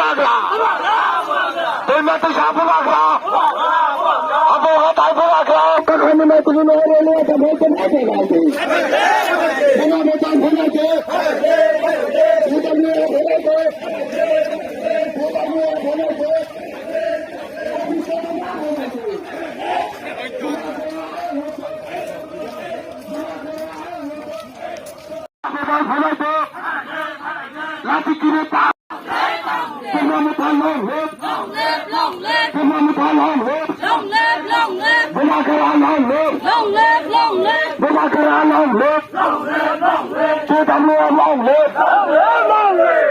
Bumagra. Timothy Bumagra. Abu Hatai Bumagra. Kami may tulungan ulit at may tumakas natin. Mga batang hunate. Lati kini tak. Semua muthalong hit. Long live. Semua muthalong hit. Long live. Long live. Bumagra long hit. Long live. Long live. Bumagra long hit. Long live. Long live. TWM long hit.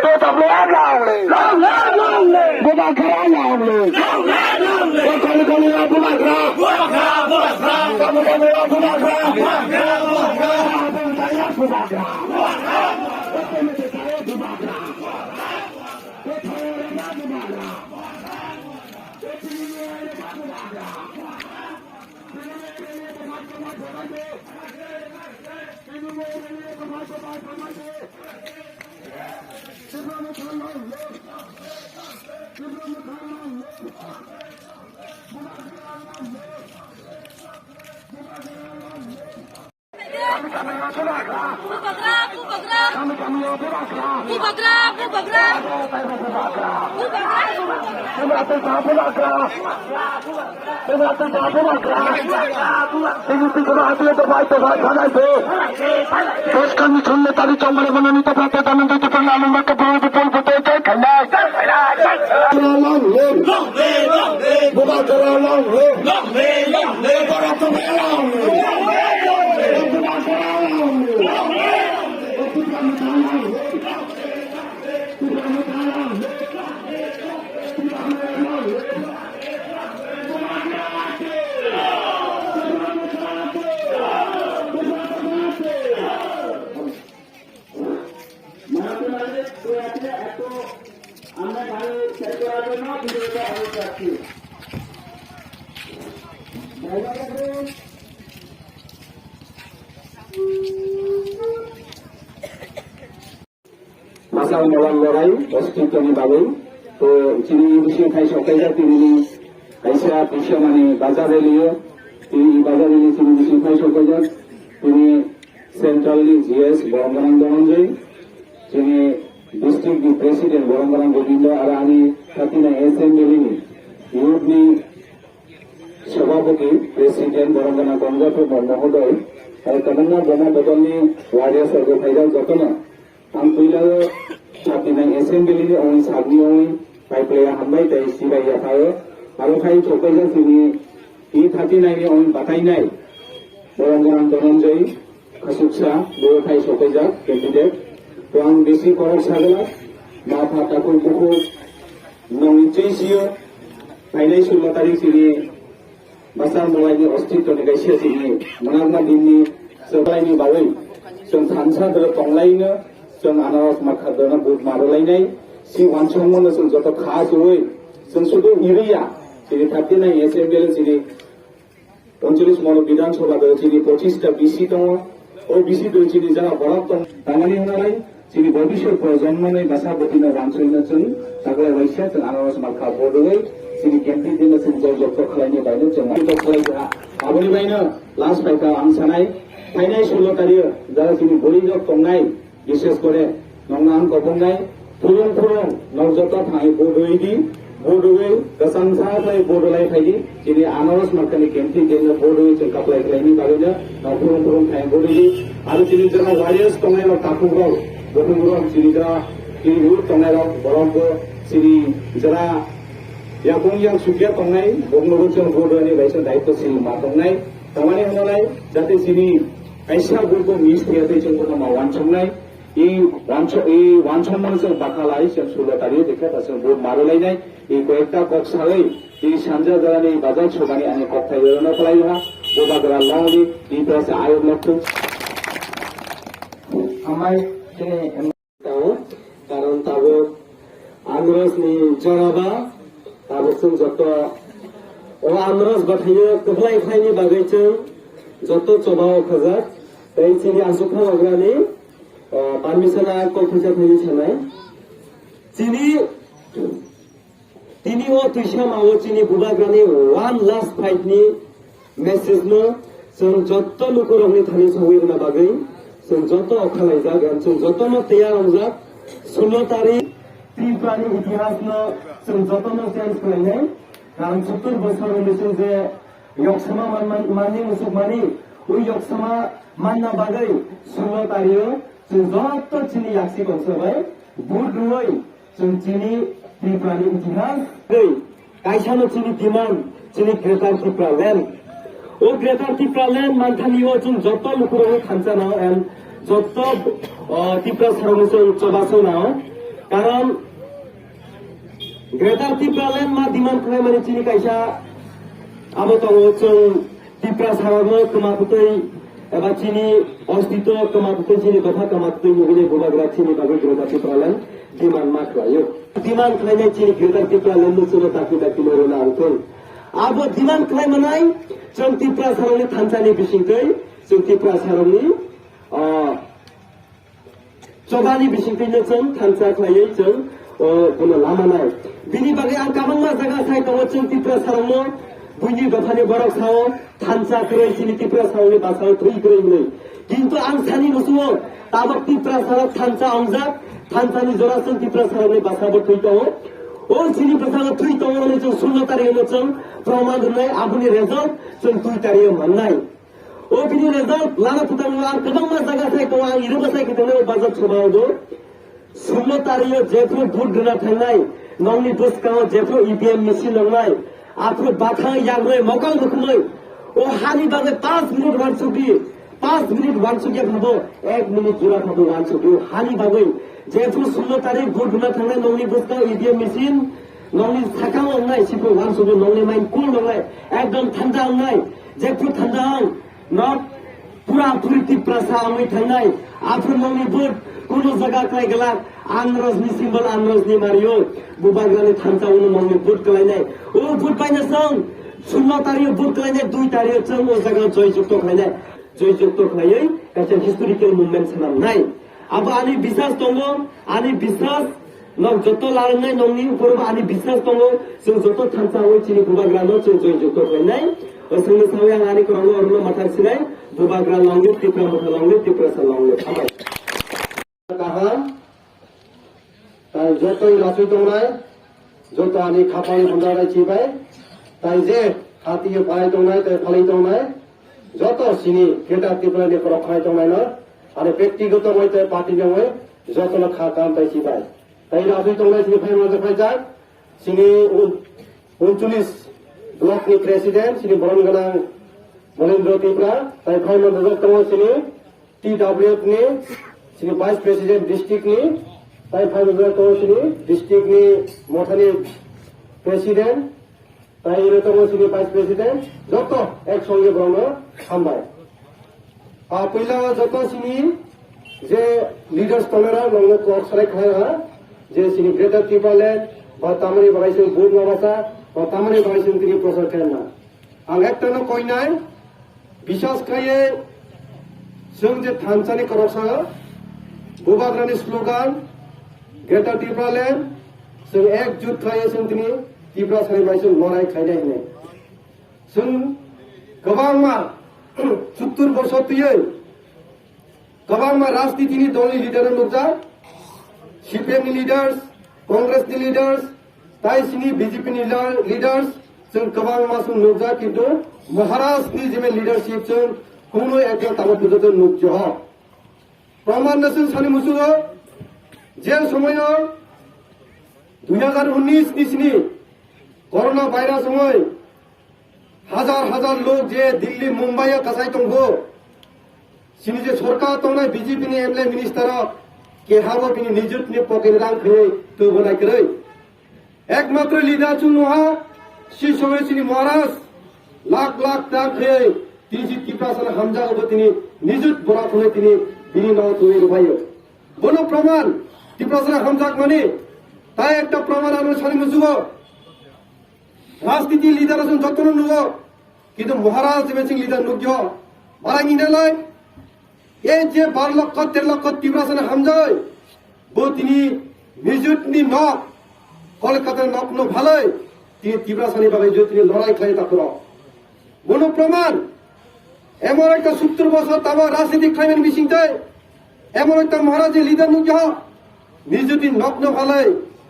TWM long hit. Long live. Long live. Bumagra long hit. Long live. Long live. Kali-kali Bumagra. Bumagra. Bumagra. Kali-kali Bumagra. Bumagra. Bumagra. Bumagra. Kami sunni tadi combare menanti partai dan nanti pengalam mereka betul betul kandai. Long live, Bumagra long live, Barack long আমরা গাড়ি set করার জন্য ভিডিওটা অনুরোধ রাখছি। Masal melawan lorang, positif kami bagai. To ciri musim kai sokai jati ini, kaisa pisau mani bazar liye, ini bazar ini ciri musim kai sokai jati. Ini centrally GS Boronggarang Dononjai, ini district di Presiden Boronggarang Govinda Arani, Katina SML ini, youth ni Sabapati Presiden Boronggarang Gonggapu Mohodoy, ada kemenang boma betul ni warga serga faida jotona. Ang pila Katina SML ini orang sabni orang, pipeline hambai tay sibai ya kaya, kalau kaya sokai jati ini, ini Katina ini orang batai nai, Boronggarang Dononjai. Kasuksa, dua kali sokajak, kandidat, tuang besi korang sagala, maaf takut buku, nongcai sio, kainai sulla tadi sini, masa mulai ni ostit tu negasi sini, menang ini sebelah ini bawai, seng tansa dalam tonglai ni, seng anaras makar dalam bud marulai ni, si wancong mana seng jatuh khas oi, seng sudah iriya, sini tapi ni SML sini, 39 মল বিধানসভা চিনি 25টা BC দङ ওই BC দল চিনি যারা বরাদ্দ তামানি হনারাই চিনি ভবিষ্যৎ প্রজন্মনে বাসাবতিনা রামচন্দ্রন তাগলাই বাইসা जों आनारस मार्का बडोय चिनि केम्पि दिनो जों जयजगत खालायनो बायनो जों माइक खालायग्रा आबनि बायनो लास्ट फाइका आं सानाय फाइनाय 16 तारिख যারা চিনি बलिजक तंनाय বিশেষ করে नंगान गबंनाय फुरुं फुरुं नवजता थाङै बडोयदि बडोय गसांसा फाय बडोलाय फायदि चिनि आनारस मार्कानि केम्पि दिनो बडोय जों काप्लाय खालायनि बागैनो फुरुं फुरुं थाङै बडोयदि आरो चिनि जोंहा वारियार्स तंनाय ताकुगाव गथुंगुरं चिनि जोंहा चिनि रुट तंनाय बरमबो चिनि जोंहा याकुं yang सुकिया तंनाय बगनगु जों बडोनि बायसा दायित्वशील मा तंनाय तामानि होनाय जाहाथे चिनि कायसा गुरखौ मिस थियादै जों उनाव वानसंनाय এই ওয়ানসম্মান जों बाखालाय जों 16 तारिख देखा जों भोट मारुलायनाय এই কয়েকটা কক সালাই এই সানজা জারানি বাজার সবানি আনি কক্তাই রনা ফলাইहा बोबागरा लावनि এই প্রাসে আয়োগ লক্ষ্য আমাই তিনি তাও কারণ তাবো আন্দ্রসনি জরাবা তাবো जों যত ও আন্দ্রস বাথাयो কবলাই ফাইনি বাগাইছো যত চবাও খজাক তাই চিনি আসুখা বাগ্রানি পারমিশনা কলফিসা ফেলি ছানাই চিনি Tiniho tuisham awachini bubagrani one last fight ni message no जों जत्त लुकुरंनि थानि सौहैगोना बागै जों जत्त अखालायजाग जों जत्तनो तैयार हमजाग 16 तारिख त्रिपुरानि इतिहासनो जों जत्तनो चेन्ज खालायनाय कारण 70 बोसोर उन्दैसिम जे यक्समा मानि मुसुकमानि उइ यक्समा मानना बागै 16 तारिख जों जत्त चिनि याक्सि गंसबाय बुट रुइ जों चिनि त्रिपुरानि इतिहास गै काइसानो चिनि दिमान चिनि greater Tripura land O Greater Tripura Land manthaniyo जों जत्त लुकुरंनि थानसानाव एन्ड जत्त त्रिपुरा सारावनिसो चबासनाव कारण Greater Tripura Land मा डिमान्ड खालामनानै चिनि काइसा आबोताव जों त्रिपुरा सारावनो कमापुतै एबा चिनि अस्तित्व कमापुतै चिनि कथा कमापुतै मुगिले बुबाग्रा चिनि बागै Greater Tripura Land डिमान्ड मा खालायो डिमान्ड खालामनाय चिनि Greater Tripura Land मुसुनो ताकि लोरोना आंखौ अब डिमान्ड खालामनाय जों त्रिपुरा सारावनि थानसानि बिसिंखै जों त्रिपुरा सारावनि चबानि बिसिंखैनो जों थानसा खालायै जों लामानाय बिनि बागै आं गाबांमा जायगा साइ दङ जों त्रिपुरा सारावनो बुइनि दफानि बरक साव थानसा खरै चिनि त्रिपुरा सारावनि बासाव थै खरै नै किन्तु आं सानि मुसुङाव ताबक त्रिपुरा साराव थानसा अंजाक थानसानि जरासों त्रिपुरा सारावनि बासाबो थै दङ ओ चिनि प्रसाद थै दङले जों 16 तारिखनो जों प्रमाण होनाय आबुनि रिजल्ट जों 2 तारिख मोननाय ओ बिनि रिजल्ट लाना फुटाङो आं गोबांमा जायगा साइ दङ आं इरुबासाय कितने बाजार छबावदो 16 तारिख जेफ्रो भोट होना थांनाय नंनि बुसकाव जेफ्रो ईवीएम मेसिन लंनाय आफ्रो बाथा याग्रै मकाल रोखोमै ओ हानि बागै 5 मिनिट वानसुबि 5 मिनिट वानसुबि भाबो 1 मिनिट जुरा भाबो वानसुबि हानि बागै जेफ्रो 16 तारिख भोट होना थांनाय नंनि बुसकाव ईवीएम मेसिन नंनि साकाव लंनाय सिफो वानसुबि नंनि माइन कुल लंनाय एकदम थान्दा लंनाय जेफ्रो थान्दा नट पूरा पूरी त्रिपुरा सारावनि थांनाय आफ्रो नंनि भोट कुनु जगह खाय गला आनरजनि सिम्बल आनरजनि मारियो बुबाग्रानि थानसावनो नंनि भोट खालायनाय ओ भोट बायना जों 16 तारिख भोट खालायनाय 2 तारिख जों ओ जगह जय जुक्त खालायनाय जय जुक्त खालायै कासे हिस्टोरिकल मुभमेन्ट सानामनाय अब आनि विश्वास दङ आनि विश्वास नों जत लानाय नंनि उपरबो आनि विश्वास दङ जों जत थानसावै चिनि बुबाग्रानो जों जय जुक्त खालायनाय जोंनि सावै आं आनि खरावनो अरनो माथासिनाय बुबाग्रा लांनो त्रिपुरा मथा लांनो त्रिपुरा सा लांनो थाबाय गाहाम ताई जतोई रासुइ दंनाय जत आनि खापानि बन्दाराय चिबाय ताई जे खातियो पाय दंनाय ताई फालै दंनाय जत सिनि गेटा त्रिपुरानि खराव खाय दंनाय न आरो व्यक्तिगत मयते पार्टी दंय जतनो खा काम ताई चिबाय ताई रासुइ दंनाय सिनि फाय मजा फायजा सिनि 39 ब्लकनि प्रेसिडेन्ट सिनि बरनगोनां मलेन्द्र त्रिपुरा ताई फाय मजा दङ सिनि TWF नि सिनि भाइस प्रेसिडेन्ट डिस्ट्रिक्टनि ताई फाइनल तोसिनि डिस्ट्रिक्टनि मथानि प्रेसिडेन्ट ताई रतम सिनि भाइस प्रेसिडेन्ट जत एक संगे ब्रह्म हामबाय पहिला जत सिनि जे लिडार्स तमेरा नंनो क्लक सराय खाया जे सिनि ग्रेटर त्रिपुरा लेन्ड बा तामानि बागाइसिन बुट माबासा बा तामानि बागाइसिन तिनि प्रचार खायना आं एकटानो कयनाय विश्वास खाये जों जे थानसानि करसा बुबाग्रानि स्लोगान ग्रेटर त्रिपुरा लेन्ड जों एकजुट खायो जों दिनै त्रिपुरा सारिबाय जों लराय खायनाय होनो जों गोबांमा 70 बोसोर थैयै गोबांमा राजनीतिनि दलनि लिडार नुजा CPM नि लिडार्स कांग्रेसनि लिडार्स ताइसिनि BJP नि लिडार्स जों गोबांमा जों नुजा किन्तु महाराष्ट्रनि जे लिडारशिप जों कोनो एकटा ताबो पुजों नुजा प्रमाण नसों सानि मुसुङो जे समायाव 2019 नि सिनि कोरोना भाइरास समय हाजार हाजार लोग जे दिल्ली मुंबई कासाय दंगो सिनि जे सरकार तंनाय BJP नि एमएलए मिनिस्टार केहाबो बिनि निजुतनि पकेट रां खै तो बनायखै एकमात्र लिडार जों नहा सिसोवे सिनि महाराज लाख लाख रां खै तिनि त्रिपुरा सान हामजागो तिनि निजुत बरा थले तिनि बिनि नाव तुवे रुबायो बोनो प्रमाण त्रिपुरा सान हामजाग माने ताई एकटा प्रमाण आरो सानि मुजुगो राजनीति लिडार जों जतनो नुगो किन्तु महाराज जेबेसिं लिडार नुग्यो बारायनि नालाय ए जे 12 लाख 13 लाख त्रिपुरा सान हामजाय बो तिनि निजुतनि न কলকাতার নগ্ন ভালোই তিনি তীব্রাসানি ভাবে যে তিনি লড়াই খাই তা করো গণপ্রমাণ এমন একটা 70 বছর তামার রাজনীতি খাইবেন মিশিংতে এমন একটা মহারাজের লিডার নুক নিজটি নগ্ন ভালোই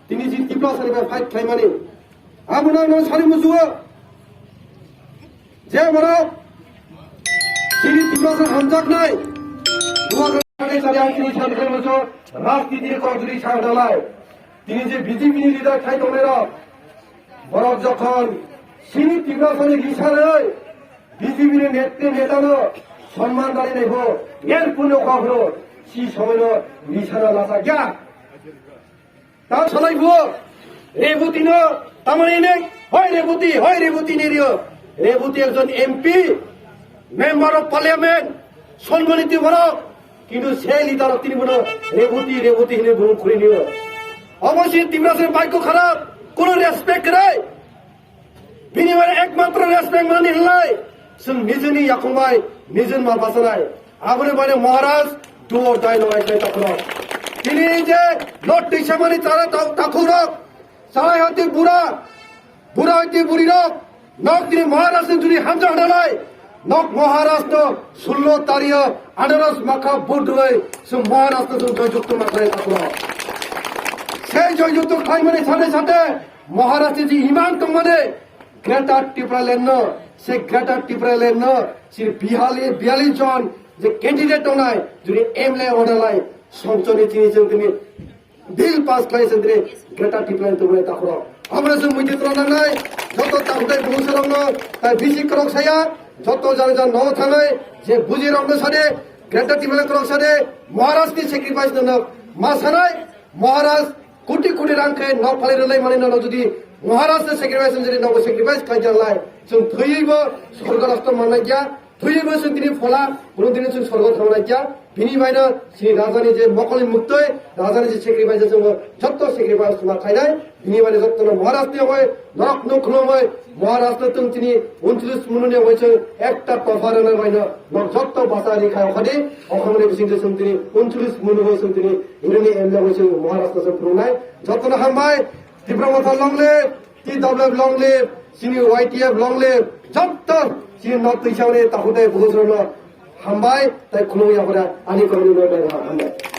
তিনি যে তীব্রাসানি ভাবে ফাইট খাই মানে আপনার সারি মুসুয়া যে বড় তিনি তীব্রাসানি হামজাক নাই রাজনীতির কর্মী সাংডালায় তিনি যে বিজেপি লিডার খাই তোমরা বরং যখন তিনি তীব্রাসানির ইশারে বিজেপির নেতানো সম্মান দাঁড়িয়ে নেব এর পূর্ণ কখনো সেই সময় নিশানা লাসা গা তা চলাইব রেবতী ন তার নেই হয় রেবতী নিরিয় রেবতী একজন এমপি মেম্বার অফ পার্লামেন্ট সম্মানিত বড় কিন্তু সেই লিডার তিনি বলো রেবতী হিনে ভ্রমণ করে নিও অবশ্যই তীব্রাসের বাক্য খারাপ কোন রেসপেক্ট রে বিনিময়ে একমাত্র রেসপেক্ট মানে হিলাই নিজনি ইয়াকুমাই নিজন মাল বাসনায় আবরে মানে মহারাজ ডুয়ার দাই নয় তখন তিনি যে লট টিসামানি তারা তাকুরক সারাই হতে বুড়া হইতে বুড়ি রক নক তিনি মহারাষ্ট্র যদি হামজা হটালাই নক মহারাষ্ট্র 16 তারিখ 18 মাখা ভোট হয়ে মহারাষ্ট্র জয়যুক্ত মাখায় তাকুরক সেই জয়যুক্ত খাই মানে সাথে মহারাষ্ট্রে যে ইমান তো মানে গ্রেটার টিপ্রালেন সে গ্রেটার টিপ্রালেন সে 42 জন যে ক্যান্ডিডেট নাই যদি এমএলএ হটালাই সংসদে তিনি বিল পাস খাইছেন তিনি গ্রেটার টিপ্রালেন তো বলে তাকুরক আমরা যে মুজিত রানা নাই যত তাহুদাই বংশরং তাই বিসি করক সায়া যত জানে যা ন থাঙে যে বুঝি রং সাথে গ্রেটার টিপ্রালেন করক সাথে মহারাষ্ট্র স্যাক্রিফাইস ন মা সানাই মহারাজ কোটি কোটি রাং খাই ন ফালে রলাই মানে ন যদি মহারাষ্ট্র স্যাক্রিফাইস যদি নব স্যাক্রিফাইস খাই জানলাই जों थैयैबो स्वर्ग राष्ट्र माननाय गैया थैयैबो जों दिनै फला कोनदिन जों स्वर्ग थांनाय गैया बिनिफ्रायनो जोंनि राजानि जे मकलि मुक्तै राजानि जे सेक्रिफाइस जोङो जत्त सेक्रिफाइस खालामनाय बिनिफ्रायनो जत्त महाराष्ट्रयावहाय नरक नखलमै महाराष्ट्र जों दिनै 29 मुनुनि हयसो একটা তফারেনার বাইনা জত্ত ভাষা রেখা ওখানে অসমরে বিসিংতে जों दिनै 29 মুনু जों दिनै ইরানি এমলা হইছে মহারাষ্ট্র जों প্রনাय जत्तनो हामबाय তীব্রমথা লংলে টি ডব্লিউ লংলে सिनि वाइटिएफ लंगले जत्त सिनि नर्थ इसावरे ताहुदे बुगुसरनो हामबाय ताइ खुनु यावरा आनि करनि हामबाय